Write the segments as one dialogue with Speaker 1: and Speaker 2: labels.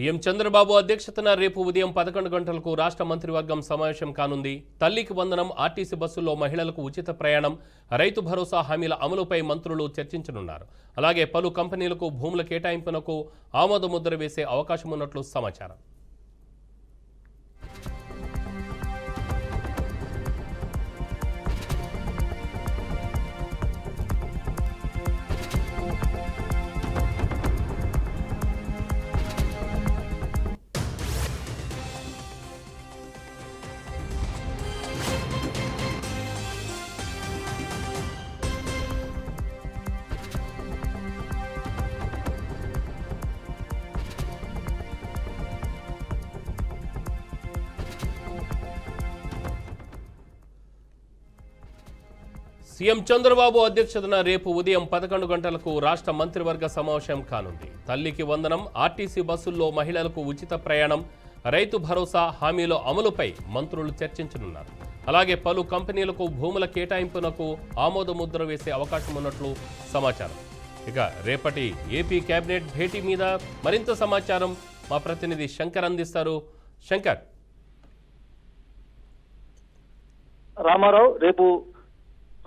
Speaker 1: CM Chandrababu అధ్యక్షతన రేపు ఉదయం 11 గంటలకు రాష్ట్ర మంత్రివర్గం సమావేశం కానుంది. తల్లికి వందనం, ఆర్టీసీ బస్సుల్లో మహిళలకు ఉచిత ప్రయాణం, రైతు భరోసా హామీల అమలుపై మంత్రులు చర్చించనున్నారు. అలాగే పలు కంపెనీలకు భూముల కేటాయింపునకు ఆమోదముద్ర వేసే అవకాశం ఉన్నట్లు సమాచారం. సీఎం చంద్రబాబు అధ్యక్షతన రేపు ఉదయం 11 గంటలకు రాష్ట్ర మంత్రివర్గ సమావేశం కానుంది. తల్లికి వందనం, ఆర్టీసీ బస్సుల్లో మహిళలకు ఉచిత ప్రయాణం, రైతు భరోసా హామీల అమలుపై మంత్రులు చర్చించనున్నారు. అలాగే పలు కంపెనీలకు భూముల కేటాయింపునకు ఆమోదముద్ర వేసే అవకాశం ఉన్నట్లు సమాచారం. ఇక రేపటి ఏపీ కేబినెట్ భేటీ మీద మరింత సమాచారం మా ప్రతినిధి శంకర్ అందిస్తారు. శంకర్.
Speaker 2: రామారావు, రేపు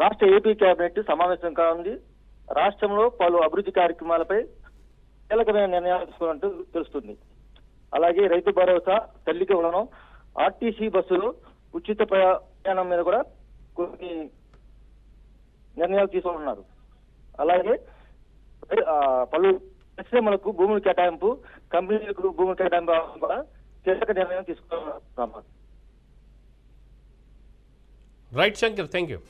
Speaker 2: రాష్ట్ర ఏపీ కేబినెట్ సమావేశం కానుంది. రాష్ట్రంలో పలు అభివృద్ధి కార్యక్రమాలపై కీలకమైన నిర్ణయాలు తీసుకున్నట్టు తెలుస్తుంది. అలాగే రైతు భరోసా, తల్లికి వందనం, ఆర్టీసీ బస్సులు ఉచిత ప్రయాణం మీద కూడా కొన్ని నిర్ణయాలు తీసుకున్నారు. అలాగే పలు పరిశ్రమలకు భూముల కేటాయింపు, కంపెనీలకు భూముల కేటాయింపు కూడా కీలక నిర్ణయం తీసుకున్నారు.
Speaker 1: Right Shankar, thank you.